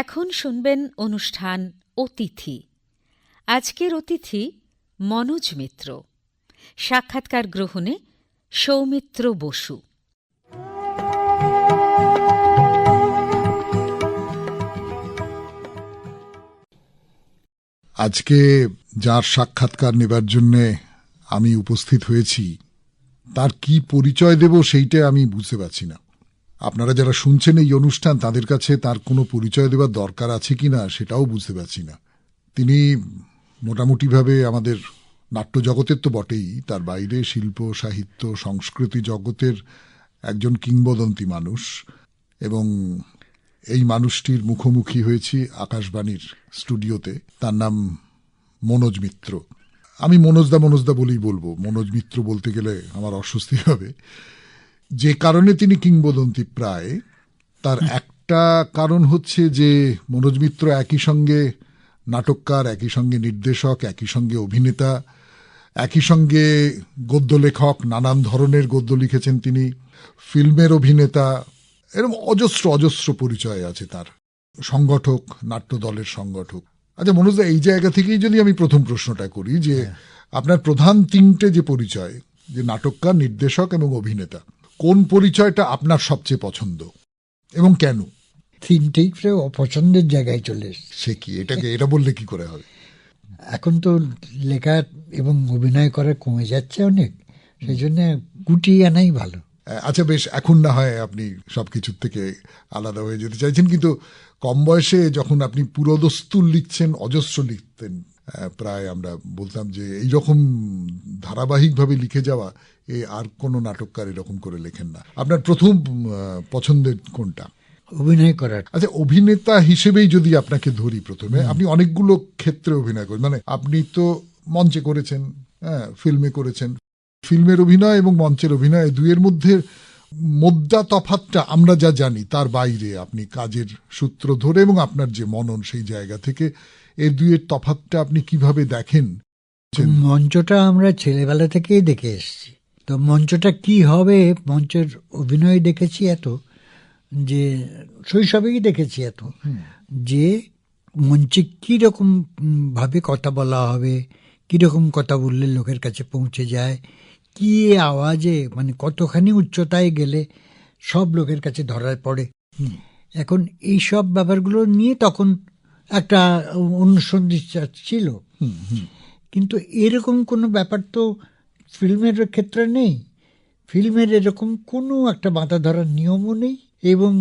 এখন শুনবেন অনুষ্ঠান অতিথি। আজকের অতিথি মনোজ মিত্র। সাক্ষাৎকার গ্রহণে সৌমিত্র বসু। আজকে যার সাক্ষাৎকার নেবার জন্যে আমি উপস্থিত হয়েছি, তার কি পরিচয় দেব সেইটা আমি বুঝতে পারছি না। আপনারা যারা শুনছেন এই অনুষ্ঠান, তাদের কাছে তার কোনো পরিচয় দেবার দরকার আছে কিনা সেটাও বুঝতে পারছি না। তিনি মোটামুটিভাবে আমাদের নাট্য জগতের তো বটেই, তার বাইরে শিল্প সাহিত্য সংস্কৃতি জগতের একজন কিংবদন্তি মানুষ, এবং এই মানুষটির মুখোমুখি হয়েছি আকাশবাণীর স্টুডিওতে। তার নাম মনোজ মিত্র। আমি মনোজদা বলেই বলবো, মনোজ মিত্র বলতে গেলে আমার অস্বস্তি হবে। যে কারণে তিনি কিংবদন্তি প্রায়, তার একটা কারণ হচ্ছে যে মনোজ মিত্র একই সঙ্গে নাটককার, একই সঙ্গে নির্দেশক, একই সঙ্গে অভিনেতা, একই সঙ্গে গদ্য লেখক, নানান ধরনের গদ্য লিখেছেন তিনি, ফিল্মের অভিনেতা, এরকম অজস্র পরিচয় আছে তার। সংগঠক, নাট্য দলের সংগঠক। আচ্ছা মনোজদা, এই জায়গা থেকেই যদি আমি প্রথম প্রশ্নটা করি, যে আপনার প্রধান তিনটে যে পরিচয়, যে নাটককার, নির্দেশক এবং অভিনেতা, কোন পরিচয়টা আপনার সবচেয়ে পছন্দ এবং কেন? তিনটেই প্রায় অপছন্দের জায়গায় চলে এসছে। সে কি, এটা বললে কি করে হবে? এখন তো লেখা এবং অভিনয় করা কমে যাচ্ছে অনেক, সেই জন্য গুটিয়ে আনাই ভালো। আচ্ছা বেশ, এখন না হয় আপনি সবকিছুর থেকে আলাদা হয়ে যেতে চাইছেন, কিন্তু কম বয়সে যখন আপনি পুরোদস্তুর লিখছেন, অজস্র লিখতেন, প্রায় আমরা বলতাম যে এইরকম ধারাবাহিকভাবে লিখে যাওয়া আর কোনো নাটককার এরকম করে লেখেন না। আপনার প্রথম পছন্দের কোনটা? অভিনয় করার। আচ্ছা, অভিনেতা হিসেবেই যদি আপনাকে ধরি প্রথমে, আপনি অনেকগুলো ক্ষেত্রে অভিনয় করেন। মানে আপনি তো মঞ্চে করেছেন, ফিল্মে করেছেন। ফিল্মের অভিনয় এবং মঞ্চের অভিনয়, দুইয়ের মধ্যে মোদ্দা তফাৎটা আমরা যা জানি তার বাইরে আপনি কাজের সূত্র ধরে এবং আপনার যে মনন সেই জায়গা থেকে এর দুইয়ের তফাৎটা আপনি কিভাবে দেখেন? মঞ্চটা আমরা ছেলেবেলা থেকেই দেখে এসেছি, তো মঞ্চটা কি হবে, মঞ্চের অভিনয় দেখেছি এত, যে শৈশবেই দেখেছি এত, যে মঞ্চে কীরকম ভাবে কথা বলা হবে, কীরকম কথা বললে লোকের কাছে পৌঁছে যায়, কি আওয়াজে, মানে কতখানি উচ্চতায় গেলে সব লোকের কাছে ধরা পড়ে। এখন এই সব ব্যাপারগুলো নিয়ে তখন একটা অনুসন্ধিৎসা ছিল, কিন্তু এরকম কোনো ব্যাপার তো ফিল্মের ক্ষেত্রে নেই। ফিল্মের এরকম কোনো একটা বাঁধা ধরার নিয়মও নেই, এবং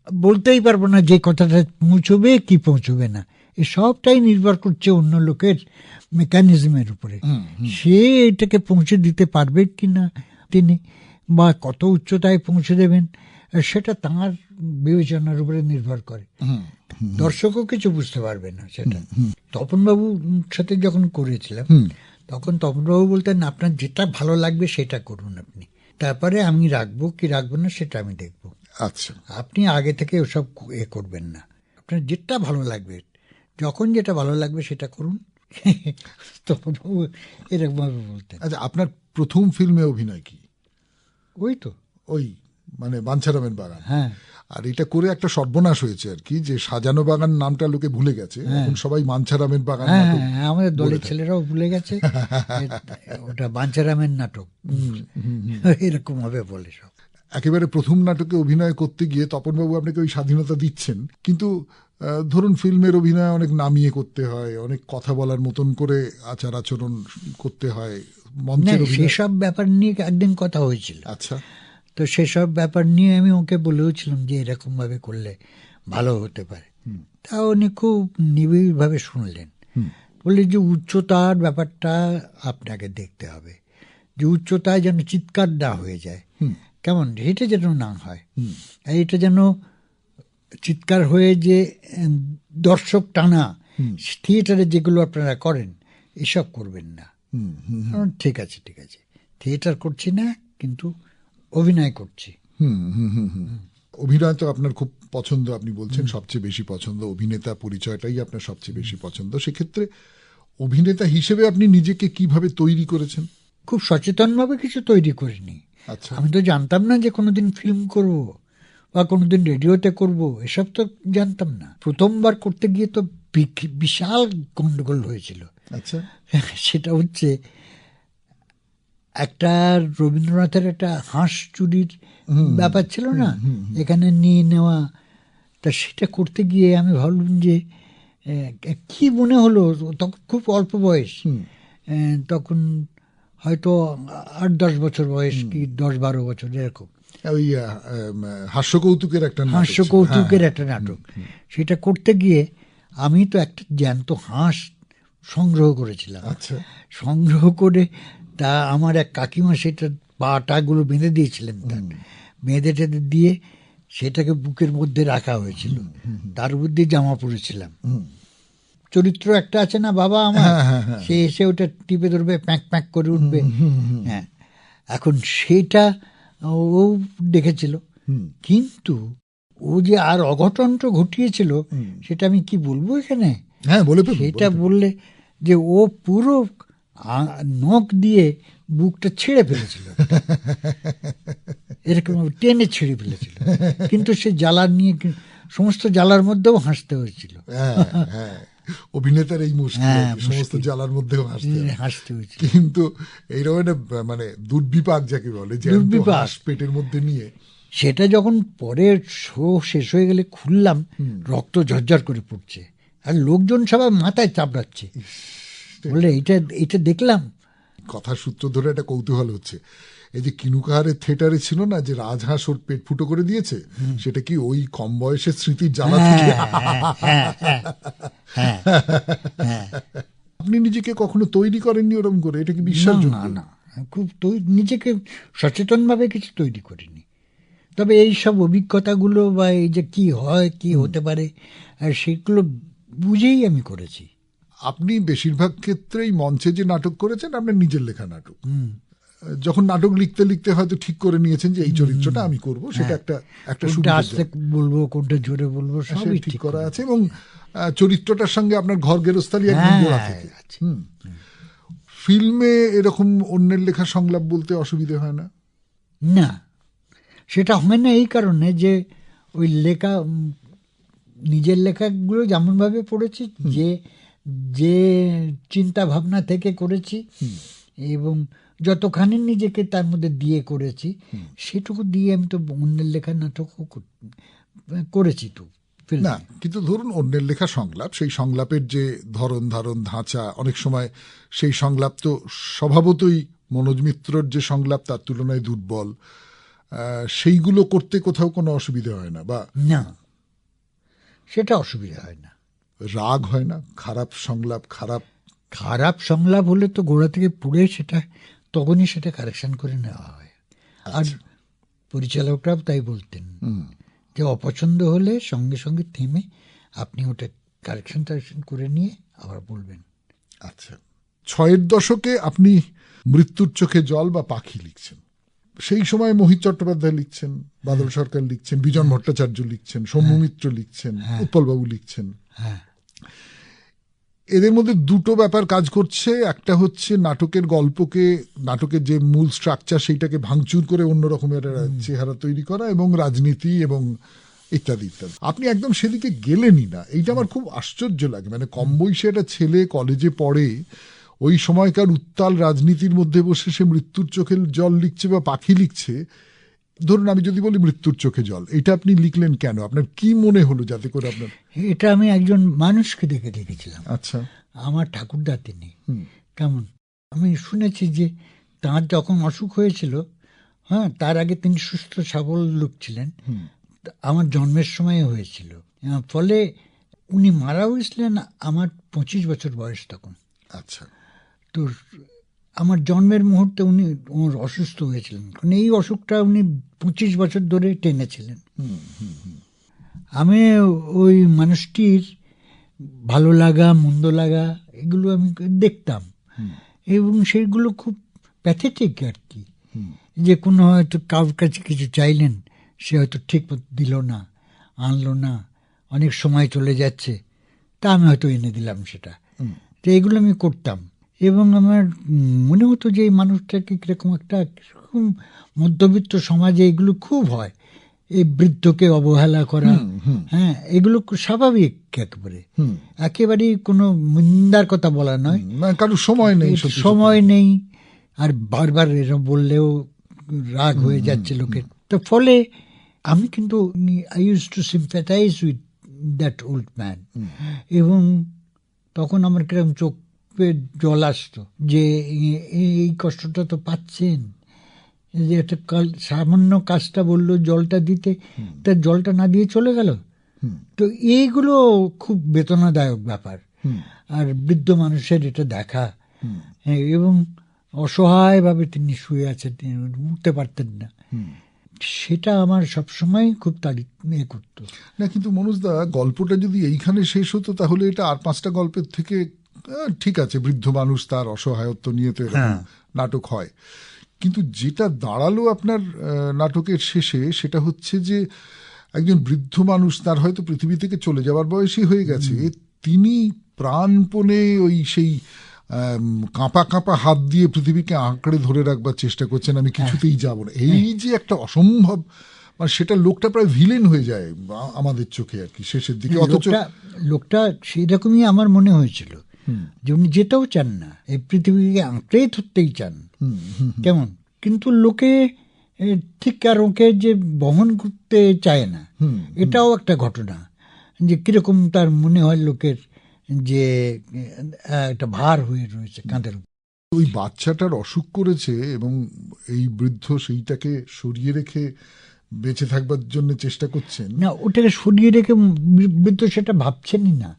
বলতেই পারবো না যে কথাটা পৌঁছবে কি পৌঁছবে না। এ সবটাই নির্ভর করছে অন্য লোকের মেকানিজমের উপরে। সে এটাকে পৌঁছে দিতে পারবে কি না তিনি, বা কত উচ্চতায় পৌঁছে দেবেন, সেটা তাঁর বিবেচনার উপরে নির্ভর করে। দর্শকও কিছু বুঝতে পারবে না সেটা। তপনবাবুর সাথে যখন করেছিলাম, তখন তপনবাবু বলতেন আপনার যেটা ভালো লাগবে সেটা করুন আপনি, তারপরে আমি রাখবো কি রাখবো না সেটা আমি দেখবো। আচ্ছা, আপনি আগে থেকে ওসব করবেন না, আপনার যেটা ভালো লাগবে, যখন যেটা ভালো লাগবে সেটা করুন। তপনবাবু এরকম ভাবে বলতেন। আচ্ছা, আপনার প্রথম ফিল্মে অভিনয় কি? ওই মানে বাঞ্ছারামের বাগান। হ্যাঁ, আর এটা করে একটা সর্বনাশ হয়েছে আর কি, যে সাজানো বাগান নামটা লোকে ভুলে গেছে, এখন সবাই বাঞ্ছারামের বাগান। হ্যাঁ, আমাদের দলের ছেলেরাও ভুলে গেছে ওটা বাঞ্ছারামের নাটক, এরকম ভাবে বলে সব। একেবারে প্রথম নাটকে অভিনয় করতে গিয়ে তপনবাবু আপনাকে ওই স্বাধীনতা দিচ্ছেন, কিন্তু ধরুন ফিল্মের অভিনয় অনেক নামিয়ে করতে হয়, অনেক কথা বলার মতন করে আচার আচরণ করতে হয়। মঞ্চের সেসব ব্যাপার নিয়ে একদিন কথা হয়েছিল। আচ্ছা, তো সেসব ব্যাপার নিয়ে আমি ওকে বলেওছিলাম যে এরকম ভাবে করলে ভালো হতে পারে। তা উনি খুব নিবিড়ভাবে শুনলেন, বললেন যে উচ্চতার ব্যাপারটা আপনাকে দেখতে হবে, যে উচ্চতায় যেন চিৎকার না হয়ে যায়, কেমন এটা যেন না হয়, এটা যেন চিৎকার হয়ে যে দর্শক টানা থিয়েটারে যেগুলো আপনারা করেন এসব করবেন না। ঠিক আছে থিয়েটার করছি না, কিন্তু অভিনয় করছি। অভিনয় তো আপনার খুব পছন্দ, আপনি বলছেন সবচেয়ে বেশি পছন্দ, অভিনেতা পরিচয়টাই আপনার সবচেয়ে বেশি পছন্দ। সেক্ষেত্রে অভিনেতা হিসেবে আপনি নিজেকে কিভাবে তৈরি করেছেন? খুব সচেতনভাবে কিছু তৈরি করিনি। আচ্ছা, আমি তো জানতাম না যে কোনোদিন ফিল্ম করব বা কোনোদিন রেডিওতে করব, এসব তো জানতাম না। প্রথমবার করতে গিয়ে তো বিশাল গন্ডগোল হয়েছিল। আচ্ছা, সেটা হচ্ছে একটা রবীন্দ্রনাথের একটা হাঁস চুরির ব্যাপার ছিল না, এখানে নিয়ে নেওয়া। তা সেটা করতে গিয়ে আমি ভাবলাম যে কি মনে হলো, তখন খুব অল্প বয়স, তখন হয়তো 8-10 বছর বয়স, কি 10-12 বছর এরকম। ওই হাস্যকৌতুকের একটা নাটক ছিল। হাস্যকৌতুকের একটা নাটক। সেটা করতে গিয়ে আমি তো একটা জ্যান্ত হাঁস সংগ্রহ করেছিলাম। আচ্ছা, সংগ্রহ করে তা আমার এক কাকিমা সেটা পাটাগুলো বেঁধে দিয়েছিলেন, বেঁধে টেঁধে দিয়ে সেটাকে বুকের মধ্যে রাখা হয়েছিল, তার মধ্যে জামা পরেছিলাম। চরিত্র একটা আছে না বাবা আমার, সে এসে ওটা টিপে ধরবে, প্যাঁক প্যাঁক করে উঠবে। হ্যাঁ, এখন সেটা ও দেখেছিল, কিন্তু ও যে আর অঘটনটা ঘটিয়েছিল সেটা আমি কি বলবো এখানে। হ্যাঁ, বলে ফেলুন, সেটা বললে যে ও পুরো নখ দিয়ে বুকটা ছেড়ে ফেলেছিল, এরকম টেনে ছেড়ে ফেলেছিল। কিন্তু সে জ্বালার নিয়ে সমস্ত জ্বালার মধ্যেও হাসতে হয়েছিল। অভিনেতার এই মুশকিল, সমস্ত জ্বালার মধ্যেও হাসতে হয়েছিল। কিন্তু এইরকম একটা মানে দুর্বিপাক যাকে বলে, যে হাঁস পেটের মধ্যে নিয়ে, সেটা যখন পরে শো শেষ হয়ে গেলে খুললাম, রক্ত ঝরঝর করে পড়ছে, আর লোকজন সবাই মাথায় চাপড়াচ্ছে, বলে এটা দেখলাম। কথার সূত্র ধরে একটা কৌতূহল হচ্ছে, এই যে কিনুকাহারের থিয়েটারে ছিল না যে রাজহাঁস ওর পেট ফুটো করে দিয়েছে, সেটা কি ওই কম বয়সের স্মৃতির জ্বালা থেকে? আপনি নিজেকে কখনো তৈরি করেননি ওরকম করে? এটা কি বিশ্বাসযোগ্য? না, খুব নিজেকে সচেতনভাবে কিছু তৈরি করিনি। তবে এই সব অভিজ্ঞতাগুলো বা এই যে কি হয়, কি হতে পারে, আর সেগুলো বুঝেই আমি করেছি। আপনি বেশিরভাগ ক্ষেত্রেই মঞ্চে যে নাটক করেছেন আপনার নিজের লেখা নাটক। যখন নাটক লিখতে লিখতে হয়তো ঠিক করে নিয়েছেন যে এই চরিত্রটা আমি করব, সেটা একটা কোনটা আস্তে বলবো, কোনটা জোরে বলবো, সবই ঠিক করা আছে, এবং চরিত্রটার সঙ্গে আপনার ঘর গেরস্তালি একদম গোড়া থেকে। ফিল্মে এরকম অন্যের লেখা সংলাপ বলতে অসুবিধে হয় না? না, সেটা হয় না এই কারণে যে ওই লেখা, নিজের লেখাগুলো যেমনভাবে পড়েছি, যে চিন্তা ভাবনা থেকে করেছি এবং যতখানি নিজেকে তার মধ্যে দিয়ে করেছি, সেটুকু দিয়ে আমি তো অন্যের লেখা নাটকও করেছি তো। না, কিন্তু ধরুন অন্যের লেখা সংলাপ, সেই সংলাপের যে ধরন ধারণ ধাঁচা, অনেক সময় সেই সংলাপ তো স্বভাবতই মনোজ মিত্রর যে সংলাপ তার তুলনায় দুর্বল, সেইগুলো করতে কোথাও কোনো অসুবিধা হয় না? বা না, সেটা অসুবিধা হয় না। রাগ হয় না? খারাপ সংলাপ, খারাপ সংলাপ হলে তো গোড়া থেকে পুড়ে সেটা তখনই সেটা কারেকশন করে নেওয়া হয়। আর পরিচালকরাও তাই বলতেন যে অপছন্দ হলে সঙ্গে সঙ্গে থেমে আপনি ওটা কারেকশন করে নিয়ে আবার বলবেন। আচ্ছা, ৬-এর দশকে আপনি মৃত্যুর চোখে জল বা পাখি লিখছেন, সেই সময় মোহিত চট্টোপাধ্যায় লিখছেন, বাদল সরকার লিখছেন, বিজন ভট্টাচার্য লিখছেন, সৌম্য মিত্র লিখছেন, উৎপলবাবু লিখছেন। এদের মধ্যে দুটো ব্যাপার কাজ করছে। একটা হচ্ছে নাটকের গল্পকে, নাটকের যে মূল স্ট্রাকচার সেইটাকে ভাঙচুর করে অন্য রকমের চেহারা তৈরি করা, এবং রাজনীতি এবং ইত্যাদি ইত্যাদি। আপনি একদম সেদিকে গেলেনই না, এইটা আমার খুব আশ্চর্য লাগে। মানে কম বয়সে একটা ছেলে কলেজে পড়ে, ওই সময়কার উত্তাল রাজনীতির মধ্যে বসে সে মৃত্যুর চোখে জল লিখছে বা পাখি লিখছে। ধরুন আমি যদি বলি মৃত্যুর চোখে জল, এটা আপনি লিখলেন কেন? আপনার কি মনে হলো যাতে করে আপনার? এটা আমি একজন মানুষকে দেখে দেখেছিলাম। আচ্ছা, আমার ঠাকুরদা তিনি কেমন, আমি শুনেছি যে তাঁর যখন অসুখ হয়েছিল, তার আগে তিনি সুস্থ সবল লোক ছিলেন, আমার জন্মের সময় হয়েছিল, ফলে উনি মারা হয়েছিলেন আমার 25 বছর বয়স তখন। আচ্ছা, তো আমার জন্মের মুহূর্তে উনি অসুস্থ হয়েছিলেন, কারণ এই অসুখটা উনি 25 বছর ধরে টেনেছিলেন। আমি ওই মানুষটির ভালো লাগা মন্দ লাগা এগুলো আমি দেখতাম, এবং সেগুলো খুব প্যাথেটিক আর কি। যে কোনো হয়তো কারোর কাছে কিছু চাইলেন, সে হয়তো ঠিক দিল না, আনলো না, অনেক সময় চলে যাচ্ছে, তা আমি হয়তো এনে দিলাম সেটা। তো এগুলো আমি করতাম, এবং আমার মনে হতো যে এই মানুষটাকে কীরকম একটা মধ্যবিত্ত সমাজে এগুলো খুব হয়, এই বৃদ্ধকে অবহেলা করা, হ্যাঁ, এগুলো খুব স্বাভাবিক একেবারে, একেবারেই কোনো নিন্দার কথা বলা নয়। কারোর সময় নেই, সময় নেই, আর বারবার এরকম বললেও রাগ হয়ে যাচ্ছে লোকের। তো ফলে আমি কিন্তু I use to sympathize with that old man, এবং তখন আমার কিরকম চোখে জল আসতো যে এই কষ্টটা তো পাচ্ছেন, যে একটা সামান্য কাজটা বললো জলটা দিতে, তার জলটা না দিয়ে চলে গেল। তো এইগুলো খুব বেদনাদায়ক ব্যাপার। আর বৃদ্ধ মানুষের এটা দেখা, হ্যাঁ, এবং অসহায়ভাবে তিনি শুয়ে আছেন, তিনি উঠতে পারতেন না, সেটা আমার সবসময় খুব করতো না। কিন্তু মনোজদা, গল্পটা যদি এইখানে শেষ হতো তাহলে এটা আর 5টা গল্পের থেকে ঠিক আছে, বৃদ্ধ মানুষ তার অসহায়ত্ব নিয়ে তো এরকম নাটক হয়, কিন্তু যেটা দাঁড়ালো আপনার নাটকের শেষে সেটা হচ্ছে যে একজন বৃদ্ধ মানুষ, তার হয়তো পৃথিবী থেকে চলে যাওয়ার বয়সী হয়ে গেছে, তিনি প্রাণপণে ওই সেই কাঁপা কাঁপা হাত দিয়ে পৃথিবীকে আঁকড়ে ধরে রাখবার চেষ্টা করছেন, আমি কিছুতেই যাব না। এই যে একটা অসম্ভব, মানে সেটা লোকটা প্রায় ভিলেন হয়ে যায় আমাদের চোখে আর কি শেষের দিকে। অথচ লোকটা সেরকমই আমার মনে হয়েছিল, যে উনি যেতেও চান না, এই পৃথিবীকে আঁকড়েই ধরতেই চান, কেমন, কিন্তু লোকে ঠিক আর ওকে যে বহন করতে চায় না, এটাও একটা ঘটনা, যে কিরকম তার মনে হয় লোকের যে একটা ভার হয়ে রয়েছে কাঁধের উপর। ওই বাচ্চাটার অসুখ করেছে এবং এই বৃদ্ধ সেইটাকে সরিয়ে রেখে বেঁচে থাকবার জন্য চেষ্টা করছেন। না, ওটাকে সরিয়ে রেখে বৃদ্ধ সেটা ভাবছেনই না,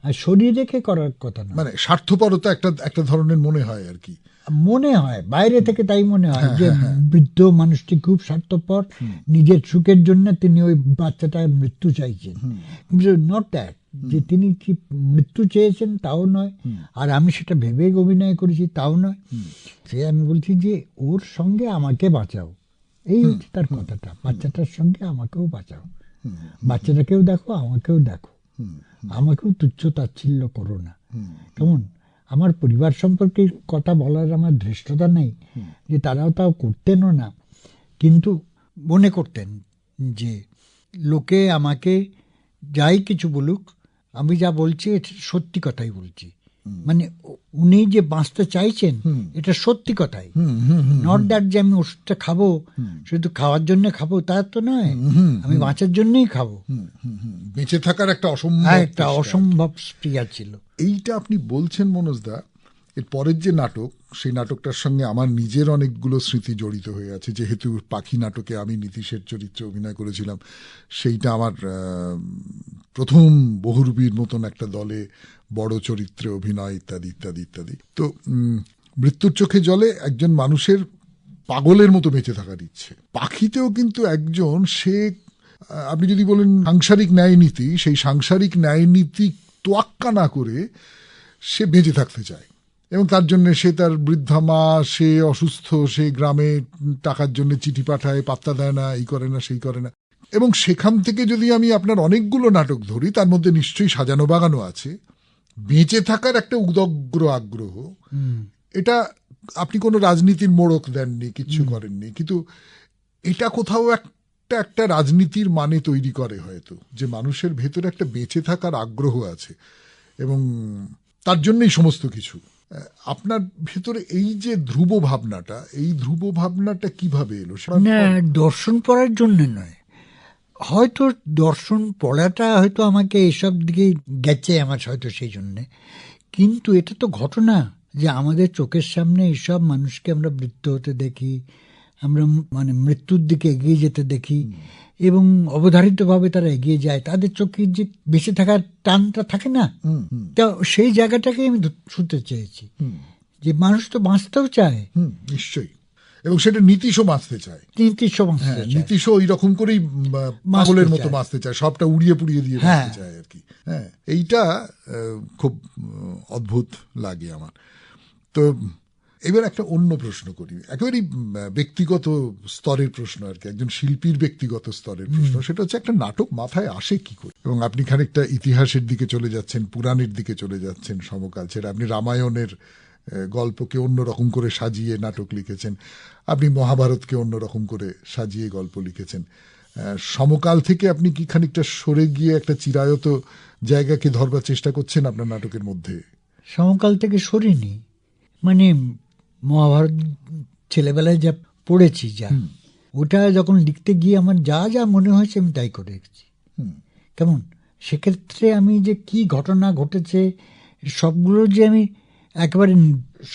আর সরিয়ে রেখে করার কথা না, মানে স্বার্থপরতা একটা ধরনের মনে হয় আর কি, মনে হয় বাইরে থেকে তাই মনে হয় যে বৃদ্ধ মানুষটি খুব স্বার্থপর, নিজের সুখের জন্য তিনি ওই বাচ্চাটার মৃত্যু চাইছেন। নট দ্যাট যে তিনি কি মৃত্যু চেয়েছেন তাও নয়, আর আমি সেটা ভেবে অভিনয় করেছি তাও নয়, সে আমি বলছি যে ওর সঙ্গে আমাকে বাঁচাও, এই তার কথাটা, বাচ্চাটার সঙ্গে আমাকেও বাঁচাও, বাচ্চাটাকেও দেখো আমাকেও দেখো, আমাকেও তুচ্ছ তাচ্ছিল্য করো না, কেমন। আমার পরিবার সম্পর্কে কথা বলার আমার ধৃষ্টতা নেই, যে তারাও তাও করতেনও না, কিন্তু মনে করতেন যে লোকে আমাকে যাই কিছু বলুক, আমি যা বলছি এটা সত্যি কথাই বলছি, মানে উনি যে বাঁচতে চাইছেন এটা সত্যি কথাই, নট দ্যাট যে আমি ওষুধটা খাবো শুধু খাওয়ার জন্য খাবো, তা তো নয়, আমি বাঁচার জন্যই খাবো, বেঁচে থাকার একটা অসম্ভব স্প্রিয়া ছিল। এইটা আপনি বলছেন মনোজদা, এর পরের যে নাটক, সেই নাটকটার সঙ্গে আমার নিজের অনেকগুলো স্মৃতি জড়িত হয়ে আছে, যেহেতু পাখি নাটকে আমি নীতিশের চরিত্রে অভিনয় করেছিলাম, সেইটা আমার প্রথম বহুরূপীর মতন একটা দলে বড় চরিত্রে অভিনয়, ইত্যাদি ইত্যাদি ইত্যাদি। তো মৃত্যুর চোখে জলে একজন মানুষের পাগলের মতো বেঁচে থাকার ইচ্ছে, পাখিতেও কিন্তু একজন, সে আপনি যদি বলেন সাংসারিক ন্যায়নীতি, সেই সাংসারিক ন্যায়নীতি তোয়াক্কা না করে সে বেঁচে থাকতে চায়, এবং তার জন্য সে তার বৃদ্ধা মা, সে অসুস্থ, সে গ্রামে টাকার জন্য চিঠি পাঠায়, পাত্তা দেয় না, এই করে না সেই করে না। এবং সেখান থেকে যদি আমি আপনার অনেকগুলো নাটক ধরি, তার মধ্যে নিশ্চয়ই সাজানো বাগানো আছে, বেঁচে থাকার একটা উদগ্র আগ্রহ। এটা আপনি কোনো রাজনীতির মোড়ক দেননি, কিচ্ছু করেননি, কিন্তু এটা কোথাও একটা রাজনীতির মানে তৈরি করে হয়তো, যে মানুষের ভেতরে একটা বেঁচে থাকার আগ্রহ আছে, এবং তার জন্যই সমস্ত কিছু। আপনার ভেতরে এই যে ধ্রুব ভাবনাটা, এই ধ্রুব ভাবনাটা কিভাবে এলো? না, দর্শন পড়ার জন্য নয়, হয়তো দর্শন পড়াটা হয়তো আমাকে এসব দিকে গেছে আমার হয়তো সেই জন্যে, কিন্তু এটা তো ঘটনা যে আমাদের চোখের সামনে এসব মানুষকে আমরা বৃদ্ধ হতে দেখি, আমরা মানে মৃত্যুর দিকে এগিয়ে যেতে দেখি, এবং অবধারিতভাবে তারা এগিয়ে যায়, তাদের চোখে যে বেঁচে থাকার টানটা থাকে না, তা সেই জায়গাটাকে আমি শুনতে চেয়েছি, যে মানুষ তো বাঁচতেও চায়, নিশ্চয়ই, এবং সেটা নীতিশও বাঁচতে চায়, নীতিশও ওই রকম করেই পাগলের মতো বাঁচতে চায়, সবটা উড়িয়ে পুড়িয়ে দিয়ে বাঁচতে চায় আর কি। হ্যাঁ, এইটা খুব অদ্ভুত লাগে আমার। তো এবার একটা অন্য প্রশ্ন করি, একেবারেই ব্যক্তিগত স্তরের প্রশ্ন আর কি, একজন শিল্পীর ব্যক্তিগত স্তরের প্রশ্ন। সেটা হচ্ছে একটা নাটক মাথায় আসে কি করে? এবং আপনি খানিকটা ইতিহাসের দিকে চলে যাচ্ছেন, পুরাণের দিকে চলে যাচ্ছেন সমকাল ছেড়ে, আপনি রামায়ণের গল্পকে অন্যরকম করে সাজিয়ে নাটক লিখেছেন, আপনি মহাভারতকে অন্যরকম করে সাজিয়ে গল্প লিখেছেন, সমকাল থেকে আপনি কি খানিকটা সরে গিয়ে একটা চিরায়ত জায়গাকে ধরবার চেষ্টা করছেন আপনার নাটকের মধ্যে? সমকাল থেকে সরিনি, মানে মহাভারত ছেলেবেলায় যা পড়েছি, যা ওটা যখন লিখতে গিয়ে আমার যা যা মনে হয়েছে আমি তাই করে রেখেছি। কেমন সেক্ষেত্রে আমি যে কি ঘটনা ঘটেছে সবগুলো যে আমি একেবারে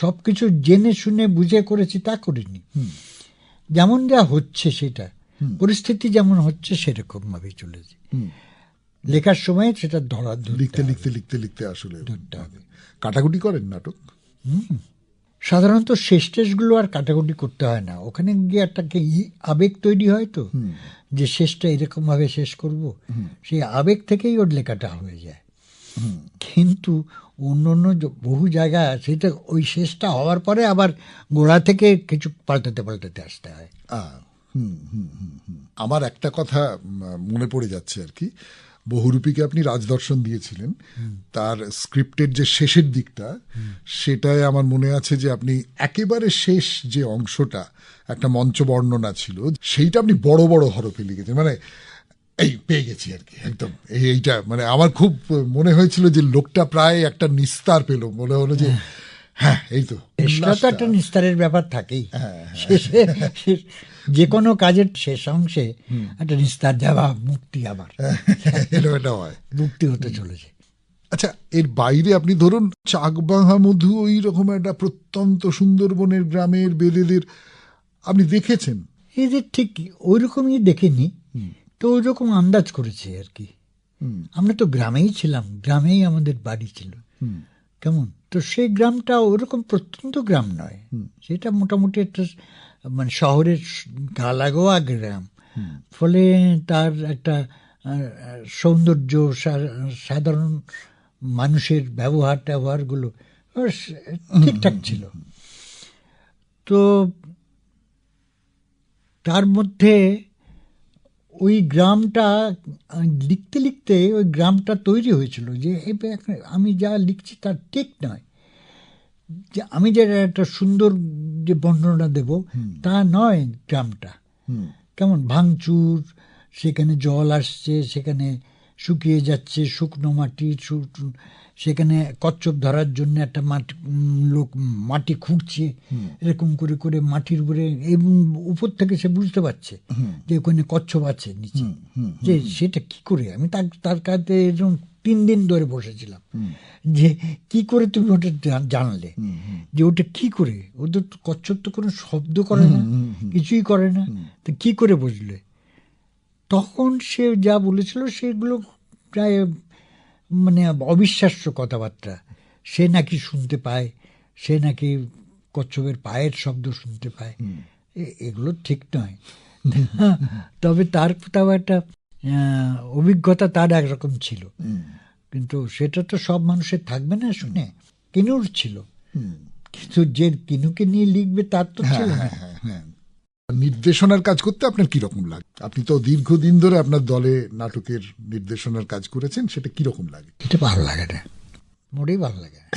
সব কিছু জেনে শুনে বুঝে করেছি তা করিনি। যেমন যা হচ্ছে সেটা পরিস্থিতি যেমন হচ্ছে সেরকম ভাবেই চলেছে। লেখার সময় সেটা লিখতে লিখতে লিখতে লিখতে আসলে কাটাকুটি করেন নাটক? সাধারণত শেষ টেস্টগুলো আর কাটাকুটি করতে হয় না, ওখানে গিয়ে একটা আবেগ তৈরি হয় তো, যে শেষটা এরকম ভাবে শেষ করব, সেই আবেগ থেকেই ওর লেখাটা হয়ে যায়। কিন্তু অন্য অন্য বহু জায়গা সেটা ওই শেষটা হওয়ার পরে আবার গোড়া থেকে কিছু পাল্টাতে পাল্টাতে আসতে হয়। আমার একটা কথা মনে পড়ে যাচ্ছে আর কি, বহুরূপীকে আপনি রাজদর্শন দিয়েছিলেন, তার স্ক্রিপ্টের যে শেষের দিকটা সেটাই আমার মনে আছে যে আপনি একেবারে শেষ যে অংশটা একটা মঞ্চ বর্ণনা ছিল সেইটা আপনি বড় বড় হরফে লিখেছেন, মানে এই পেয়ে গেছি আর কি একদম এইটা, মানে আমার খুব মনে হয়েছিল যে লোকটা প্রায় একটা নিস্তার পেল, মনে হলো যে হ্যাঁ এই তো একটা নিস্তারের ব্যাপার থাকেই। যে কোনো কাজের শেষ অংশে একটা নিস্তার যাওয়া, মুক্তি, আবার এটা হয়, মুক্তি হতে চলেছে। আচ্ছা, এর বাইরে আপনি ধরুন চাকবাহা মধু, ওই রকম একটা প্রত্যন্ত সুন্দরবনের গ্রামের বেলেদের আপনি দেখেছেন? এই যে ঠিক ওই রকমই দেখিনি, তো ওই রকম আন্দাজ করেছে আর কি। আমরা তো গ্রামেই ছিলাম, গ্রামেই আমাদের বাড়ি ছিল। কেমন তো সেই গ্রামটা ওরকম প্রত্যন্ত গ্রাম নয়, সেটা মোটামুটি একটা মানে শহরের গা লাগোয়া গ্রাম, ফলে তার একটা সৌন্দর্য, সাধারণ মানুষের ব্যবহারগুলো ঠিকঠাক ছিল। তো তার মধ্যে ওই গ্রামটা লিখতে লিখতে ওই গ্রামটা তৈরি হয়েছিল যে আমি যা লিখছি তা ঠিক নয়, যে আমি যে একটা সুন্দর যে বর্ণনা দেব তা নয়। গ্রামটা কেমন ভাঙচুর, সেখানে জল আসছে, সেখানে শুকিয়ে যাচ্ছে শুকনো মাটি, সেখানে কচ্ছপ ধরার জন্য একটা লোক মাটি খুঁড়ছে, এরকম করে করে মাটির উপরে, এবং উপর থেকে সে বুঝতে পারছে যে ওখানে কচ্ছপ আছে নিচে, যে সেটা কি করে। আমি তার কাছে এরকম 3 দিন ধরে বসেছিলাম যে কি করে তুমি ওটা জানলে, যে ওটা কি করে, ওদের কচ্ছপ তো কোনো শব্দ করে না, কিছুই করে না, তো কি করে বুঝলে। তখন সে যা বলেছিল সেগুলো প্রায় মানে অবিশ্বাস্য কথাবার্তা। সে নাকি শুনতে পায়, সে নাকি কচ্ছপের পায়ের শব্দ শুনতে পায়, এগুলো ঠিক নয়। তবে তার কোথাও একটা অভিজ্ঞতা তার একরকম ছিল, কিন্তু সেটা তো সব মানুষের থাকবে না শুনে। কিনুর ছিল, কিন্তু যে কিনুকে নিয়ে লিখবে তার তো ছিল না। নির্দেশনার কাজ করতে আপনার কিরকম লাগে? আপনি তো দীর্ঘদিন ধরে আপনার দলে নাটকের নির্দেশনার কাজ করেছেন, সেটা কিরকম লাগে? এটা ভালো লাগে না, মোটেই ভালো লাগে না।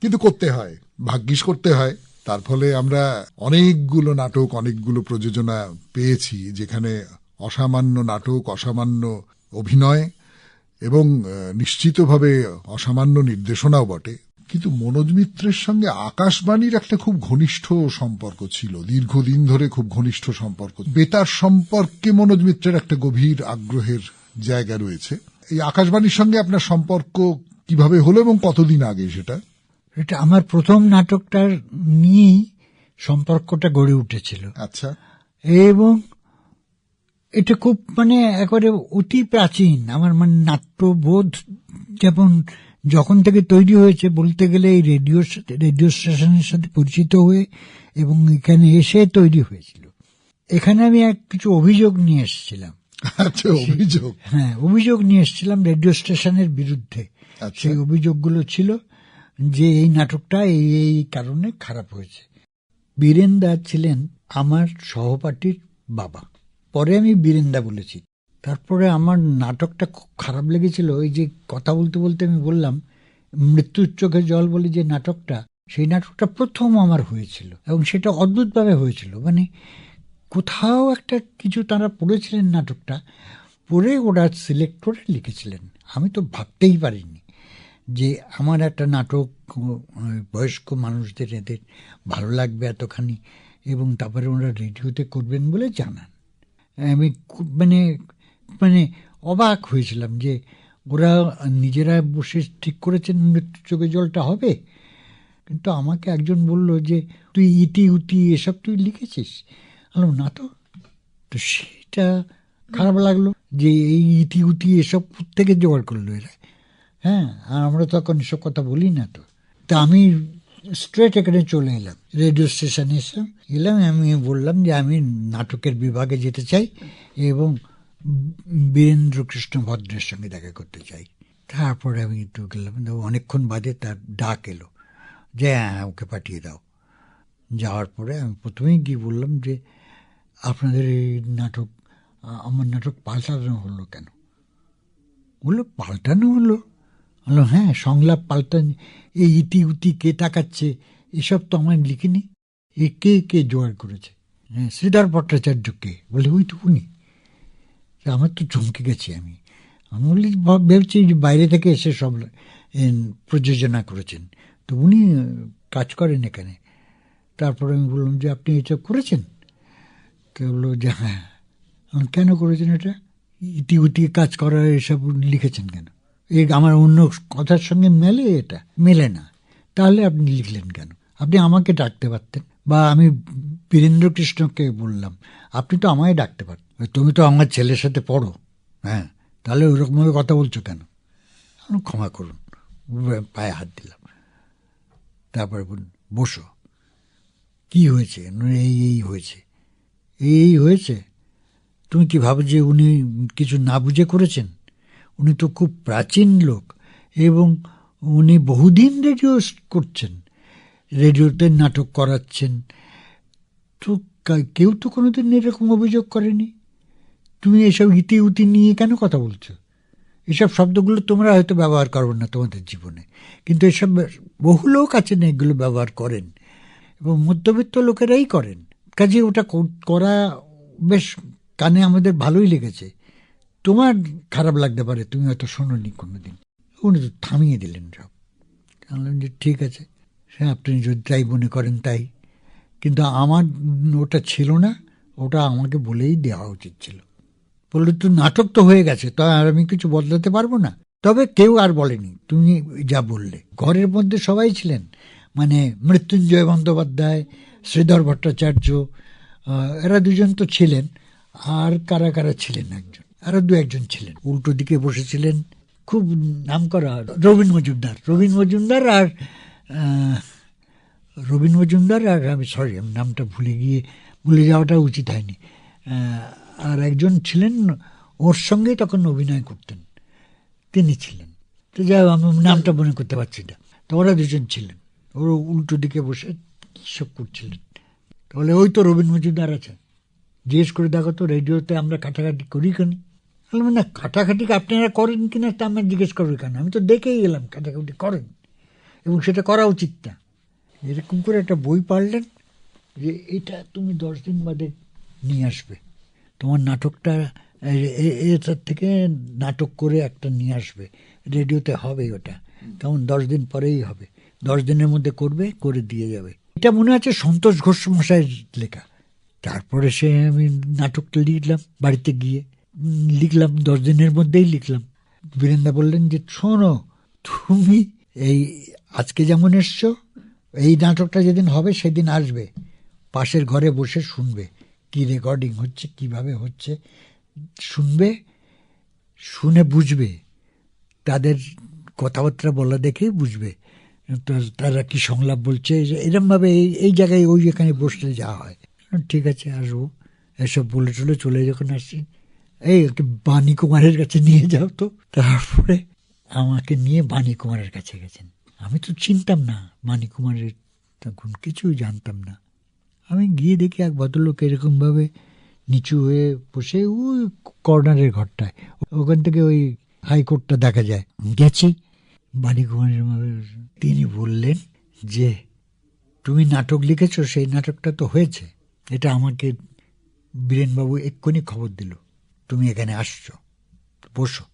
কিন্তু করতে হয়, ভাগ্যিস করতে হয়। তার ফলে আমরা অনেকগুলো নাটক, অনেকগুলো প্রযোজনা পেয়েছি যেখানে অসামান্য নাটক, অসামান্য অভিনয় এবং নিশ্চিতভাবে অসামান্য নির্দেশনাও বটে। কিন্তু মনোজ মিত্রের সঙ্গে আকাশবাণীর একটা খুব ঘনিষ্ঠ সম্পর্ক ছিল, দীর্ঘদিন ধরে খুব ঘনিষ্ঠ সম্পর্ক। বেতার সম্পর্কে মনোজ মিত্রের একটা গভীর আগ্রহের জায়গা রয়েছে। এই আকাশবাণীর সঙ্গে আপনার সম্পর্ক কিভাবে হলো এবং কতদিন আগে সেটা? এটা আমার প্রথম নাটকটার নিয়েই সম্পর্কটা গড়ে উঠেছিল। আচ্ছা। এবং এটা খুব মানে একেবারে অতি প্রাচীন আমার মানে নাট্যবোধ যেমন যখন থেকে তৈরি হয়েছে বলতে গেলে এই রেডিও স্টেশনের সাথে পরিচিত হয়ে এবং এখানে এসে তৈরি হয়েছিল। এখানে আমি কিছু অভিযোগ নিয়ে এসেছিলাম। আচ্ছা, অভিযোগ? হ্যাঁ, অভিযোগ নিয়ে এসেছিলাম রেডিও স্টেশনের বিরুদ্ধে। সেই অভিযোগগুলো ছিল যে এই নাটকটা এই কারণে খারাপ হয়েছে। বীরেনদা ছিলেন আমার সহপাঠীর বাবা, পরে আমি বীরেনদা বলেছি। তারপরে আমার নাটকটা খুব খারাপ লেগেছিল। ওই যে কথা বলতে বলতে আমি বললাম মৃত্যুর চোখে জল বলে যে নাটকটা, সেই নাটকটা প্রথম আমার হয়েছিল এবং সেটা অদ্ভুতভাবে হয়েছিল। মানে কোথাও একটা কিছু তারা পড়েছিলেন নাটকটা, পড়ে ওরা সিলেক্ট করে লিখেছিলেন। আমি তো ভাবতেই পারিনি যে আমার একটা নাটক বয়স্ক মানুষদের এদের ভালো লাগবে এতখানি, এবং তারপরে ওরা রেডিওতে করবেন বলে জানান। আমি মানে মানে অবাক হয়েছিলাম যে ওরা নিজেরা বসে ঠিক করেছেন মৃত্যু চোখে জলটা হবে। কিন্তু আমাকে একজন বলল যে তুই ইতি উতি এসব তুই লিখেছিস? বললাম না তো। তো সেটা খারাপ লাগলো যে এই ইতি উতি এসব থেকে জোগাড় করলো এরা। হ্যাঁ, আর আমরা তখন এসব কথা বলি না তো। তা আমি স্ট্রেট এখানে চলে এলাম, রেডিও স্টেশনে এলাম। আমি বললাম যে আমি নাটকের বিভাগে যেতে চাই এবং বীরেন্দ্র কৃষ্ণ ভদ্রের সঙ্গে দেখা করতে চাই। তারপরে আমি একটু গেলাম, অনেকক্ষণ বাদে তার ডাক এলো যে হ্যাঁ ওকে পাঠিয়ে দাও। যাওয়ার পরে আমি প্রথমেই গিয়ে বললাম যে আপনাদের এই নাটক, আমার নাটক পাল্টানো হলো কেন? বললো পাল্টানো হলো? বললো হ্যাঁ, সংলাপ পাল্টান, এই ইতি উতি কে তাকাচ্ছে এসব তো আমার লিখিনি। এ কে কে জোগাড় করেছে? হ্যাঁ, শ্রীধর ভট্টাচার্য কে? বলে ওই তো উনি। আমার তো চমকে গেছি। আমি বলি ভেবেছি যে বাইরে থেকে এসে সব প্রযোজনা করেছেন, তো উনি কাজ করেন এখানে। তারপরে আমি বললাম যে আপনি এসব করেছেন? তো বললো যে হ্যাঁ। কেন করেছেন এটা? ইতি উতি কাজ করা এসব লিখেছেন কেন? এই আমার অন্য কথার সঙ্গে মেলে? এটা মেলে না। তাহলে আপনি লিখলেন কেন? আপনি আমাকে ডাকতে পারতেন, বা আমি বীরেন্দ্র কৃষ্ণকে বললাম আপনি তো আমায় ডাকতে পারতেন, তুমি তো আমার ছেলের সাথে পড়ো। হ্যাঁ, তাহলে ওরকমভাবে কথা বলছো কেন? ক্ষমা করুন, পায়ে হাত দিলাম। তারপরে বলুন বসো, কি হয়েছে? এই হয়েছে, এই হয়েছে। তুমি কি ভাবো যে উনি কিছু না বুঝে করেছেন? উনি তো খুব প্রাচীন লোক এবং উনি বহুদিন রেডিও করছেন, রেডিওতে নাটক করাচ্ছেন। তো কেউ তো কোনোদিন এরকম অভিযোগ করেনি। তুমি এসব ইতি উতি নিয়ে কেন কথা বলছো? এসব শব্দগুলো তোমরা হয়তো ব্যবহার করো না তোমাদের জীবনে, কিন্তু এসব বহু লোক আছেন এগুলো ব্যবহার করেন, এবং মধ্যবিত্ত লোকেরাই করেন। কাজে ওটা করা বেশ কানে আমাদের ভালোই লেগেছে। তোমার খারাপ লাগতে পারে, তুমি হয়তো শোনোনি কোনোদিন। উনি তো থামিয়ে দিলেন সব। বললাম যে ঠিক আছে, সে আপনি যদি তাই মনে করেন তাই, কিন্তু আমার ওটা ছিল না, ওটা আমাকে বলেই দেওয়া উচিত ছিল। বললো তো নাটক তো হয়ে গেছে, তো আর আমি কিছু বদলাতে পারবো না। তবে কেউ আর বলেনি তুমি যা বললে। ঘরের মধ্যে সবাই ছিলেন, মানে মৃত্যুঞ্জয় বন্দ্যোপাধ্যায়, শ্রীধর ভট্টাচার্য, এরা দুজন তো ছিলেন, আর কারা কারা ছিলেন, একজন আরো দু একজন ছিলেন। উল্টো দিকে বসেছিলেন খুব নাম করা রবীন মজুমদার আর আমি সরি, আমি নামটা ভুলে যাওয়াটা উচিত হয়নি। আর একজন ছিলেন ওর সঙ্গে তখন অভিনয় করতেন, তিনি ছিলেন। তো যাই হোক, আমি নামটা মনে করতে পারছি না। তো ওরা দুজন ছিলেন, ওরা উল্টো দিকে বসে সব করছিলেন। তাহলে ওই তো রবীন মজুমদার আছে, জিজ্ঞেস করে দেখো তো রেডিওতে আমরা কাটাকাটি করি কেন? বললাম না, কাটাকাটি আপনারা করেন কিনা তা আমার জিজ্ঞেস করবে কেন? আমি তো দেখেই এলাম কাটাকাটি করেন, এবং সেটা করা উচিত না। এরকম করে একটা বই পারলেন যে এটা তুমি 10 দিন বাদে নিয়ে আসবে, তোমার নাটকটা এটার থেকে নাটক করে একটা নিয়ে আসবে, রেডিওতে হবে ওটা, কেমন 10 দিন পরেই হবে, 10 দিনের মধ্যে করবে, করে দিয়ে যাবে। এটা মনে আছে সন্তোষ ঘোষ মশাইয়ের লেখা। তারপরে সে আমি নাটকটা লিখলাম, বাড়িতে গিয়ে লিখলাম, 10 দিনের মধ্যেই লিখলাম। বীরেন্দা বললেন যে শোনো, তুমি এই আজকে যেমন এসছো, এই নাটকটা যেদিন হবে সেদিন আসবে, পাশের ঘরে বসে শুনবে কি রেকর্ডিং হচ্ছে, কিভাবে হচ্ছে, শুনবে, শুনে বুঝবে, তাদের কথাবার্তা বলা দেখেই বুঝবে তারা কি সংলাপ বলছে। এরমভাবে এই জায়গায় ওই এখানে বসলে যাওয়া হয়। ঠিক আছে, আসবো। এসব বলে চলে যখন আসছি, এই ওকে বাণী কুমারের কাছে নিয়ে যাও তো। তারপরে আমাকে নিয়ে বাণী কুমারের কাছে গেছেন। আমি তো চিনতাম না বাণী কুমারের, তখন কিছুই জানতাম না। আমি গিয়ে দেখি এক ভদ্রলোক এরকমভাবে নিচু হয়ে বসে ওই কর্নারের ঘরটায়, ওখান থেকে ওই হাইকোর্টটা দেখা যায়। গেছি বাণী কুমারের, তিনি বললেন যে তুমি নাটক লিখেছো, সেই নাটকটা তো হয়েছে, এটা আমাকে বীরেনবাবু এক্ষুনি খবর দিল, তুমি এখানে আসছো, বসো।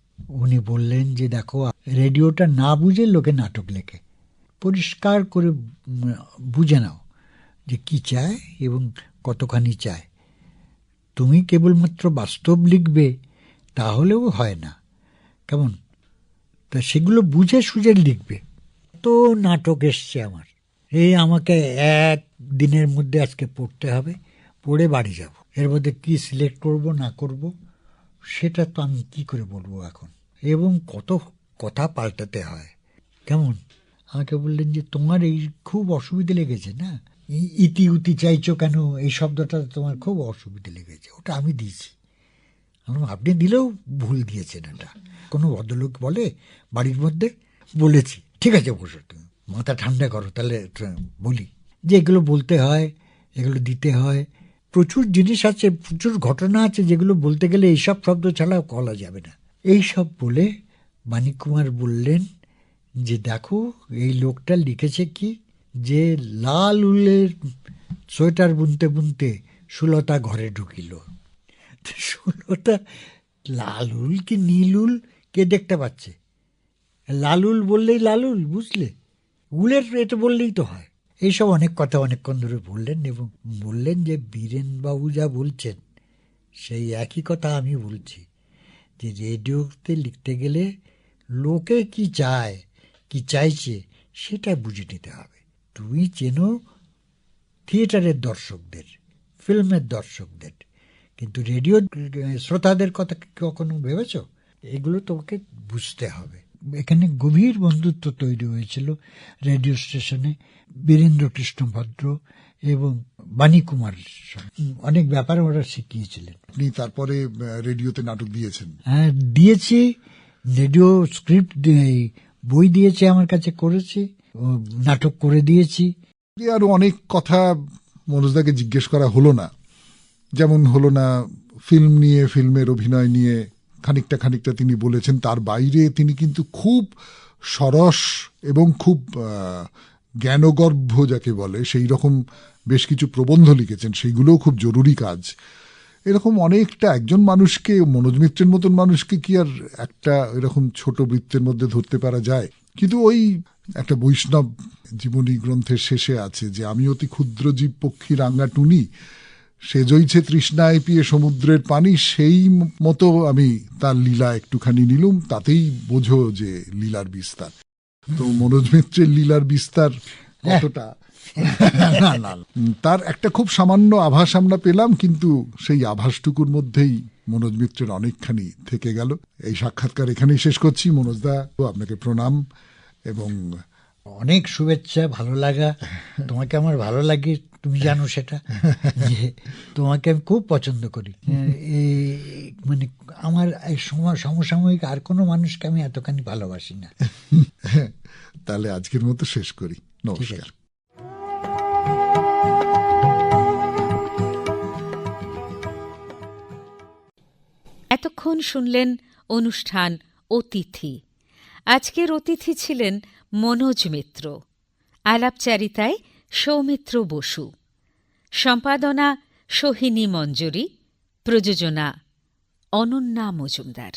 উনি বললেন যে দেখো, রেডিওটা না বুঝে লোকে নাটক লেখে, পরিষ্কার করে বুঝে নাও যে কি চায় এবং কতখানি চায়। তুমি কেবলমাত্র বাস্তব লিখবে তাহলেও হয় না, কেমন? তা সেগুলো বুঝে সুঝে লিখবে। তো নাটক এসছে আমার, আমাকে এক দিনের মধ্যে আজকে পড়তে হবে, পড়ে বাড়ি যাব। এর মধ্যে কি সিলেক্ট করব না করব সেটা তো আমি কি করে বলবো এখন, এবং কত কথা পাল্টাতে হয়। কেমন? আমাকে বললেন যে তোমার এই খুব অসুবিধে লেগেছে না, ইতি উতি চাইছো কেন, এই শব্দটা তোমার খুব অসুবিধে লেগেছে, ওটা আমি দিয়েছি। আপনি দিলেও ভুল দিয়েছেন, এটা কোনো ভদ্রলোক বলে বাড়ির মধ্যে? বলেছি, ঠিক আছে বসো, তুমি মাথা ঠান্ডা করো, তাহলে বলি যে এগুলো বলতে হয়, এগুলো দিতে হয়, প্রচুর জিনিস আছে, প্রচুর ঘটনা আছে যেগুলো বলতে গেলে এইসব শব্দ ছাড়া বলা যাবে না। এইসব বলে মানিক কুমার বললেন যে দেখো, এই লোকটা লিখেছে কি, যে লাল উলের সোয়েটার বুনতে বুনতে সুলতা ঘরে ঢুকিল। সুলতা, লাল উল কি নীল উল কে দেখতে পাচ্ছে? লালুল বললেই লালুল, বুঝলে, উলের এটা বললেই তো হয়। এইসব অনেক কথা অনেকক্ষণ ধরে বললেন এবং বললেন যে বীরেনবাবু যা বলছেন সেই একই কথা আমি বলছি, যে রেডিওতে লিখতে গেলে লোকে কি চায়, কি চাইছে সেটা বুঝে নিতে হবে। তুমি চেনো থিয়েটারের দর্শকদের, ফিল্মের দর্শকদের, কিন্তু রেডিও শ্রোতাদের কথা কখনো ভেবেছ? এগুলো তোমাকে বুঝতে হবে। এখানে গভীর বন্ধুত্ব তৈরি হয়েছিল রেডিও স্টেশনে বীরেন্দ্রকৃষ্ণ ভদ্র এবং বাণী কুমার, অনেক ব্যাপার ওরা শিখিয়েছিলেন। আপনি তারপরে রেডিওতে নাটক দিয়েছেন? হ্যাঁ, দিয়েছি। রেডিও স্ক্রিপ্ট বই দিয়েছে আমার কাছে, করেছি, নাটক করে দিয়েছি। আরো অনেক কথা মনোজদাকে জিজ্ঞেস করা হলো না, যেমন হলো না ফিল্ম নিয়ে, ফিল্মের অভিনয় নিয়ে খানিকটা তিনি বলেছেন। তার বাইরে তিনি কিন্তু খুব সরস এবং খুব জ্ঞানগর্ভ যাকে বলে সেই রকম বেশ কিছু প্রবন্ধ লিখেছেন, সেইগুলোও খুব জরুরি কাজ। এরকম অনেকটা, একজন মানুষকে, মনোজ মিত্রের মতন মানুষকে কি আর একটা এরকম ছোট বৃত্তের মধ্যে ধরতে পারা যায়? কিন্তু ওই একটা বৈষ্ণব জীবনী গ্রন্থের শেষে আছে যে আমি অতি ক্ষুদ্র জীব পক্ষী রাঙ্গা টুনি, সে জইছে তৃষ্ণায় পিয়ে সমুদ্রের পানি, সেই মতো আমি তার লীলা একটুখানি নিলুম, তাতেই বোঝো যে লীলার বিস্তার। তো মনোজ মিত্রের লীলার বিস্তার কতটা, তার একটা খুব সামান্য আভাস আমরা পেলাম, কিন্তু সেই আভাসটুকুর মধ্যেই মনোজ মিত্রের অনেকখানি থেকে গেল। এই সাক্ষাৎকার এখানেই শেষ করছি। মনোজদা, আপনাকে প্রণাম এবং অনেক শুভেচ্ছা, ভালো লাগা। তোমাকে আমার ভালো লাগে, তুমি জানো সেটা, যে তোমাকে আমি খুব পছন্দ করি। মানে আমার সমসাময়িক আর কোনো মানুষকে আমি এতখানি ভালোবাসি না। তাহলে আজকের মতো শেষ করি। নমস্কার। এতক্ষণ শুনলেন অনুষ্ঠান অতিথি। আজকের অতিথি ছিলেন মনোজ মিত্র। আলাপচারিতায় সৌমিত্র বসু, সম্পাদনা সোহিনী মঞ্জুরি, প্রযোজনা অনন্যা মজুমদার।